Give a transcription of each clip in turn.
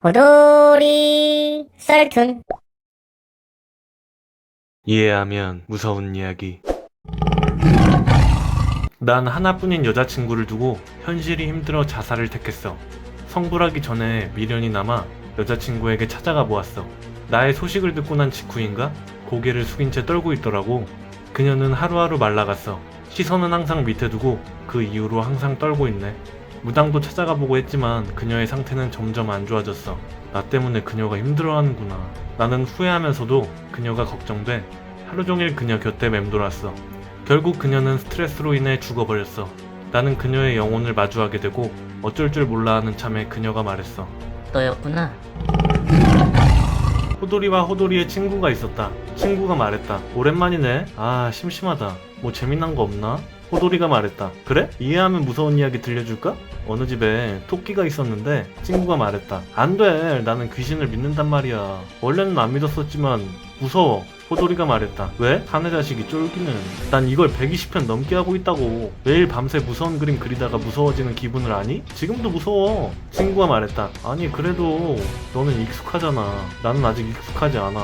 호돌이 썰툰. 이해하면 무서운 이야기. 난 하나뿐인 여자친구를 두고 현실이 힘들어 자살을 택했어. 성불하기 전에 미련이 남아 여자친구에게 찾아가 보았어. 나의 소식을 듣고 난 직후인가 고개를 숙인 채 떨고 있더라고. 그녀는 하루하루 말라갔어. 시선은 항상 밑에 두고 그 이후로 항상 떨고 있네. 무당도 찾아가 보고 했지만 그녀의 상태는 점점 안 좋아졌어. 나 때문에 그녀가 힘들어하는구나. 나는 후회하면서도 그녀가 걱정돼 하루 종일 그녀 곁에 맴돌았어. 결국 그녀는 스트레스로 인해 죽어버렸어. 나는 그녀의 영혼을 마주하게 되고 어쩔 줄 몰라 하는 참에 그녀가 말했어. 너였구나. 호돌이와 호돌이의 친구가 있었다. 친구가 말했다. 오랜만이네. 아, 심심하다. 뭐 재미난 거 없나? 호돌이가 말했다. 그래? 이해하면 무서운 이야기 들려줄까? 어느 집에 토끼가 있었는데 친구가 말했다. 안 돼. 나는 귀신을 믿는단 말이야. 원래는 안 믿었었지만 무서워. 호돌이가 말했다. 왜? 사내 자식이 쫄기는. 난 이걸 120편 넘게 하고 있다고. 매일 밤새 무서운 그림 그리다가 무서워지는 기분을 아니? 지금도 무서워. 친구가 말했다. 아니 그래도 너는 익숙하잖아. 나는 아직 익숙하지 않아.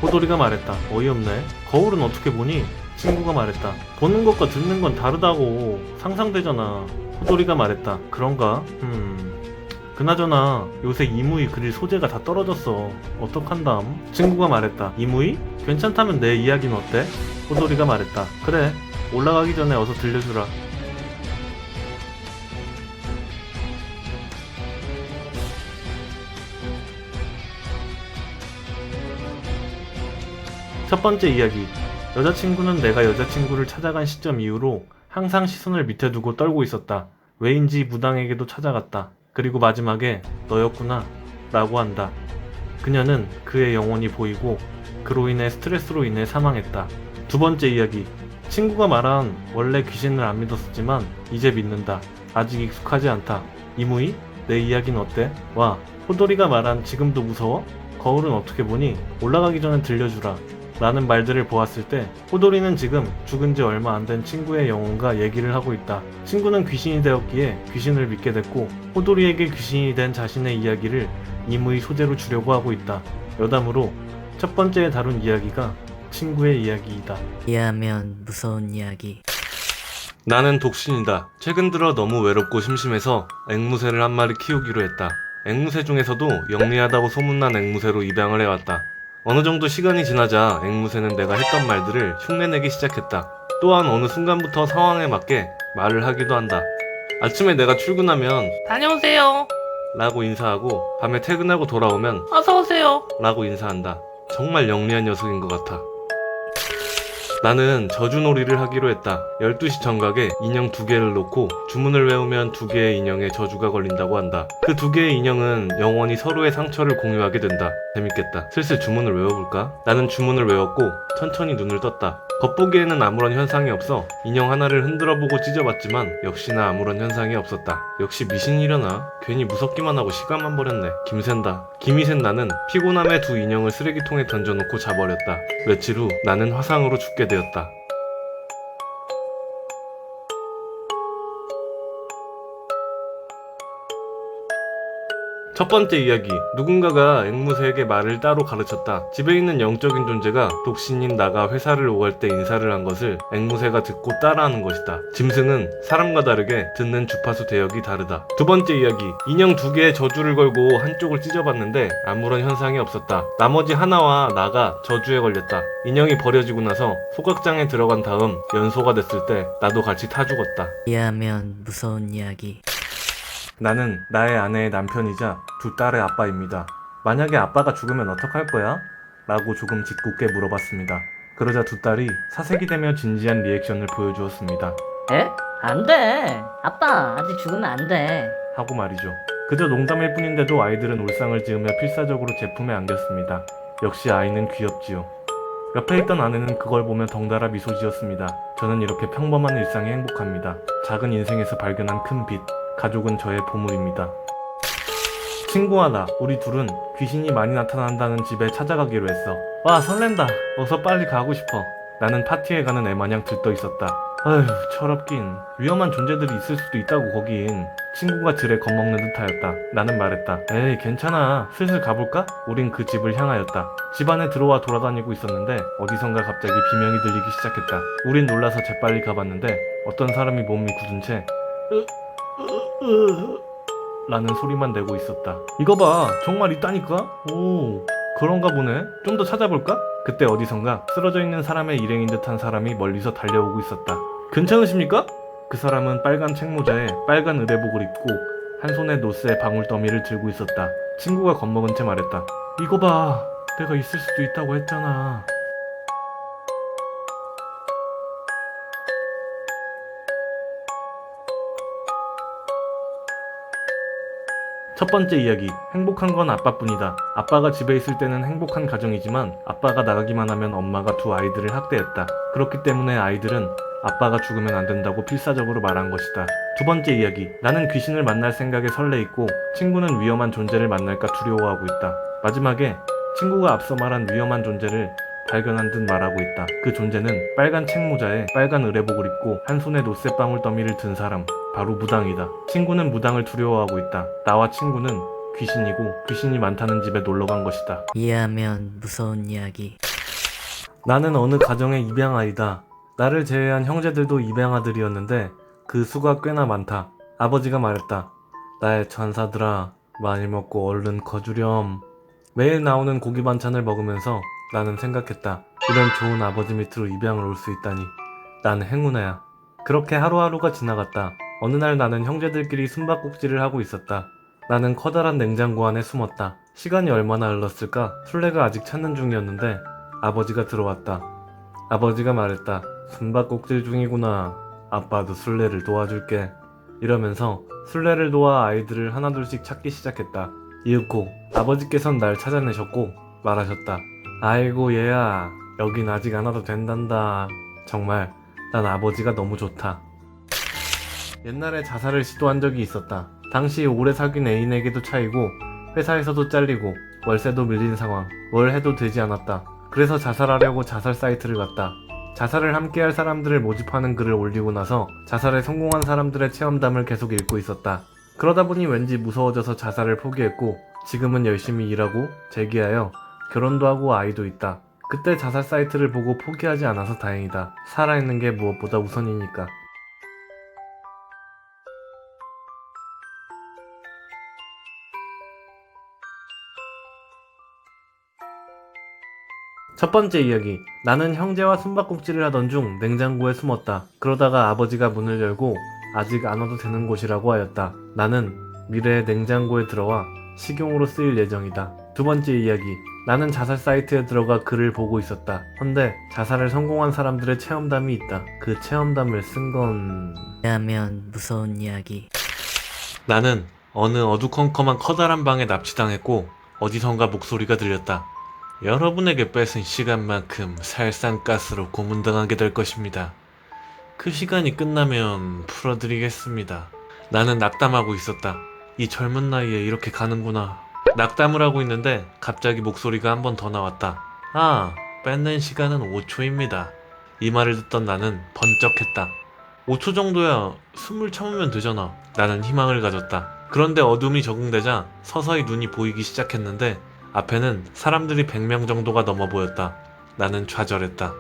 호돌이가 말했다. 어이없네. 거울은 어떻게 보니? 친구가 말했다. 보는 것과 듣는 건 다르다고. 상상되잖아. 호돌이가 말했다. 그런가? 그나저나 요새 이무이 그릴 소재가 다 떨어졌어. 어떡한담? 친구가 말했다. 이무이? 괜찮다면 내 이야기는 어때? 호돌이가 말했다. 그래. 올라가기 전에 어서 들려주라. 첫 번째 이야기. 여자친구는 내가 여자친구를 찾아간 시점 이후로 항상 시선을 밑에 두고 떨고 있었다. 왜인지 무당에게도 찾아갔다. 그리고 마지막에 너였구나 라고 한다. 그녀는 그의 영혼이 보이고 그로 인해 스트레스로 인해 사망했다. 두 번째 이야기. 친구가 말한 원래 귀신을 안 믿었었지만 이제 믿는다. 아직 익숙하지 않다. 이무이? 내 이야기는 어때? 와, 호돌이가 말한 지금도 무서워? 거울은 어떻게 보니? 올라가기 전에 들려주라. 라는 말들을 보았을 때 호돌이는 지금 죽은 지 얼마 안 된 친구의 영혼과 얘기를 하고 있다. 친구는 귀신이 되었기에 귀신을 믿게 됐고 호돌이에게 귀신이 된 자신의 이야기를 이무의 소재로 주려고 하고 있다. 여담으로 첫 번째에 다룬 이야기가 친구의 이야기이다. 이해하면 무서운 이야기. 나는 독신이다. 최근 들어 너무 외롭고 심심해서 앵무새를 한 마리 키우기로 했다. 앵무새 중에서도 영리하다고 소문난 앵무새로 입양을 해왔다. 어느 정도 시간이 지나자 앵무새는 내가 했던 말들을 흉내내기 시작했다. 또한 어느 순간부터 상황에 맞게 말을 하기도 한다. 아침에 내가 출근하면 다녀오세요. 라고 인사하고 밤에 퇴근하고 돌아오면 어서오세요. 라고 인사한다. 정말 영리한 녀석인 것 같아. 나는 저주놀이를 하기로 했다. 12시 정각에 인형 2개를 놓고 주문을 외우면 2개의 인형에 저주가 걸린다고 한다. 그 2개의 인형은 영원히 서로의 상처를 공유하게 된다. 재밌겠다. 슬슬 주문을 외워볼까? 나는 주문을 외웠고 천천히 눈을 떴다. 겉보기에는 아무런 현상이 없어 인형 하나를 흔들어보고 찢어봤지만 역시나 아무런 현상이 없었다. 역시 미신이려나? 괜히 무섭기만 하고 시간만 버렸네. 김샌다. 김이 샌 나는 피곤함에 2 인형을 쓰레기통에 던져놓고 자버렸다. 며칠 후 나는 화상으로 죽게 되었다. 첫 번째 이야기. 누군가가 앵무새에게 말을 따로 가르쳤다. 집에 있는 영적인 존재가 독신인 나가 회사를 오갈 때 인사를 한 것을 앵무새가 듣고 따라하는 것이다. 짐승은 사람과 다르게 듣는 주파수 대역이 다르다. 두 번째 이야기. 인형 2개의 저주를 걸고 한쪽을 찢어봤는데 아무런 현상이 없었다. 나머지 하나와 나가 저주에 걸렸다. 인형이 버려지고 나서 소각장에 들어간 다음 연소가 됐을 때 나도 같이 타 죽었다. 이해하면 무서운 이야기. 나는 나의 아내의 남편이자 2 딸의 아빠입니다. 만약에 아빠가 죽으면 어떡할 거야? 라고 조금 짓궂게 물어봤습니다. 그러자 2 딸이 사색이 되며 진지한 리액션을 보여주었습니다. 에? 안 돼. 아빠 아직 죽으면 안 돼. 하고 말이죠. 그저 농담일 뿐인데도 아이들은 울상을 지으며 필사적으로 제품에 안겼습니다. 역시 아이는 귀엽지요. 옆에 있던 아내는 그걸 보며 덩달아 미소 지었습니다. 저는 이렇게 평범한 일상에 행복합니다. 작은 인생에서 발견한 큰 빛. 가족은 저의 보물입니다. 친구와 나, 우리 둘은 귀신이 많이 나타난다는 집에 찾아가기로 했어. 와, 설렌다. 어서 빨리 가고 싶어. 나는 파티에 가는 애마냥 들떠 있었다. 아휴, 철없긴. 위험한 존재들이 있을 수도 있다고 거긴. 친구가 지레 겁먹는 듯하였다. 나는 말했다. 에이, 괜찮아. 슬슬 가볼까? 우린 그 집을 향하였다. 집 안에 들어와 돌아다니고 있었는데 어디선가 갑자기 비명이 들리기 시작했다. 우린 놀라서 재빨리 가봤는데 어떤 사람이 몸이 굳은 채 라는 소리만 내고 있었다. 이거 봐, 정말 있다니까? 오, 그런가 보네. 좀 더 찾아볼까? 그때 어디선가 쓰러져 있는 사람의 일행인 듯한 사람이 멀리서 달려오고 있었다. 괜찮으십니까? 그 사람은 빨간 책모자에 빨간 의뢰복을 입고 한 손에 노스의 방울더미를 들고 있었다. 친구가 겁먹은 채 말했다. 이거 봐, 내가 있을 수도 있다고 했잖아. 첫 번째 이야기, 행복한 건 아빠뿐이다. 아빠가 집에 있을 때는 행복한 가정이지만 아빠가 나가기만 하면 엄마가 두 아이들을 학대했다. 그렇기 때문에 아이들은 아빠가 죽으면 안 된다고 필사적으로 말한 것이다. 두 번째 이야기, 나는 귀신을 만날 생각에 설레있고 친구는 위험한 존재를 만날까 두려워하고 있다. 마지막에 친구가 앞서 말한 위험한 존재를 발견한 듯 말하고 있다. 그 존재는 빨간 책모자에 빨간 의뢰복을 입고 한 손에 노쇠방울 더미를 든 사람, 바로 무당이다. 친구는 무당을 두려워하고 있다. 나와 친구는 귀신이고 귀신이 많다는 집에 놀러간 것이다. 이해하면 무서운 이야기. 나는 어느 가정의 입양아이다. 나를 제외한 형제들도 입양아들이었는데 그 수가 꽤나 많다. 아버지가 말했다. 나의 천사들아, 많이 먹고 얼른 거주렴. 매일 나오는 고기 반찬을 먹으면서 나는 생각했다. 이런 좋은 아버지 밑으로 입양을 올 수 있다니. 난 행운아야. 그렇게 하루하루가 지나갔다. 어느 날 나는 형제들끼리 숨바꼭질을 하고 있었다. 나는 커다란 냉장고 안에 숨었다. 시간이 얼마나 흘렀을까? 술래가 아직 찾는 중이었는데 아버지가 들어왔다. 아버지가 말했다. 숨바꼭질 중이구나. 아빠도 술래를 도와줄게. 이러면서 술래를 도와 아이들을 하나둘씩 찾기 시작했다. 이윽고 아버지께선 날 찾아내셨고 말하셨다. 아이고 얘야, 여긴 아직 안 와도 된단다. 정말 난 아버지가 너무 좋다. 옛날에 자살을 시도한 적이 있었다. 당시 오래 사귄 애인에게도 차이고 회사에서도 잘리고 월세도 밀린 상황. 뭘 해도 되지 않았다. 그래서 자살하려고 자살 사이트를 갔다. 자살을 함께할 사람들을 모집하는 글을 올리고 나서 자살에 성공한 사람들의 체험담을 계속 읽고 있었다. 그러다 보니 왠지 무서워져서 자살을 포기했고 지금은 열심히 일하고 재기하여 결혼도 하고 아이도 있다. 그때 자살 사이트를 보고 포기하지 않아서 다행이다. 살아있는 게 무엇보다 우선이니까. 첫 번째 이야기. 나는 형제와 숨바꼭질을 하던 중 냉장고에 숨었다. 그러다가 아버지가 문을 열고 아직 안 와도 되는 곳이라고 하였다. 나는 미래의 냉장고에 들어와 식용으로 쓰일 예정이다. 두 번째 이야기. 나는 자살 사이트에 들어가 글을 보고 있었다. 헌데 자살을 성공한 사람들의 체험담이 있다. 그 체험담을 쓴 건... 이해하면 무서운 이야기. 나는 어느 어두컴컴한 커다란 방에 납치당했고 어디선가 목소리가 들렸다. 여러분에게 뺏은 시간만큼 살상가스로 고문당하게 될 것입니다. 그 시간이 끝나면 풀어드리겠습니다. 나는 낙담하고 있었다. 이 젊은 나이에 이렇게 가는구나. 낙담을 하고 있는데 갑자기 목소리가 한 번 더 나왔다. 아, 뺏는 시간은 5초입니다. 이 말을 듣던 나는 번쩍했다. 5초 정도야 숨을 참으면 되잖아. 나는 희망을 가졌다. 그런데 어둠이 적응되자 서서히 눈이 보이기 시작했는데 앞에는 사람들이 100명 정도가 넘어 보였다. 나는 좌절했다.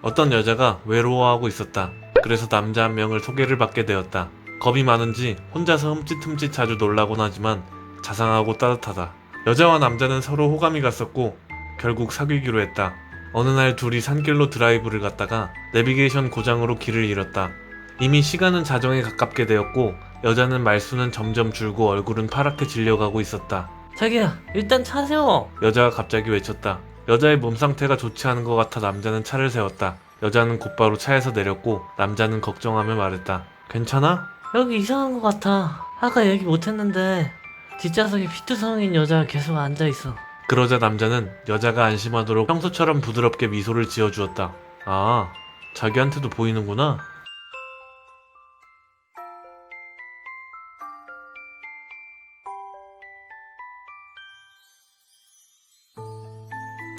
어떤 여자가 외로워하고 있었다. 그래서 남자 한 명을 소개를 받게 되었다. 겁이 많은지 혼자서 흠칫흠칫 자주 놀라곤 하지만 자상하고 따뜻하다. 여자와 남자는 서로 호감이 갔었고 결국 사귀기로 했다. 어느 날 둘이 산길로 드라이브를 갔다가 내비게이션 고장으로 길을 잃었다. 이미 시간은 자정에 가깝게 되었고 여자는 말수는 점점 줄고 얼굴은 파랗게 질려가고 있었다. 자기야, 일단 차 세워. 여자가 갑자기 외쳤다. 여자의 몸 상태가 좋지 않은 것 같아 남자는 차를 세웠다. 여자는 곧바로 차에서 내렸고 남자는 걱정하며 말했다. 괜찮아? 여기 이상한 것 같아. 아까 얘기 못했는데 뒷좌석에 피투성인 여자가 계속 앉아있어. 그러자 남자는 여자가 안심하도록 평소처럼 부드럽게 미소를 지어주었다. 아, 자기한테도 보이는구나.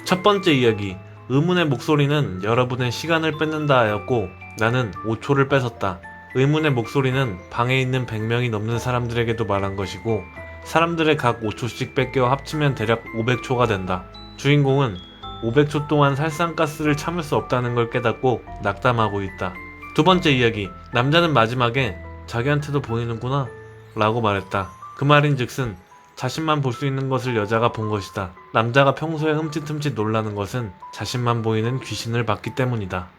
첫 번째 이야기. 의문의 목소리는 여러분의 시간을 뺏는다 하였고 나는 5초를 뺏었다. 의문의 목소리는 방에 있는 100명이 넘는 사람들에게도 말한 것이고 사람들의 각 5초씩 뺏겨 합치면 대략 500초가 된다. 주인공은 500초 동안 살상가스를 참을 수 없다는 걸 깨닫고 낙담하고 있다. 두 번째 이야기. 남자는 마지막에 자기한테도 보이는구나 라고 말했다. 그 말인즉슨 자신만 볼 수 있는 것을 여자가 본 것이다. 남자가 평소에 흠칫흠칫 놀라는 것은 자신만 보이는 귀신을 봤기 때문이다.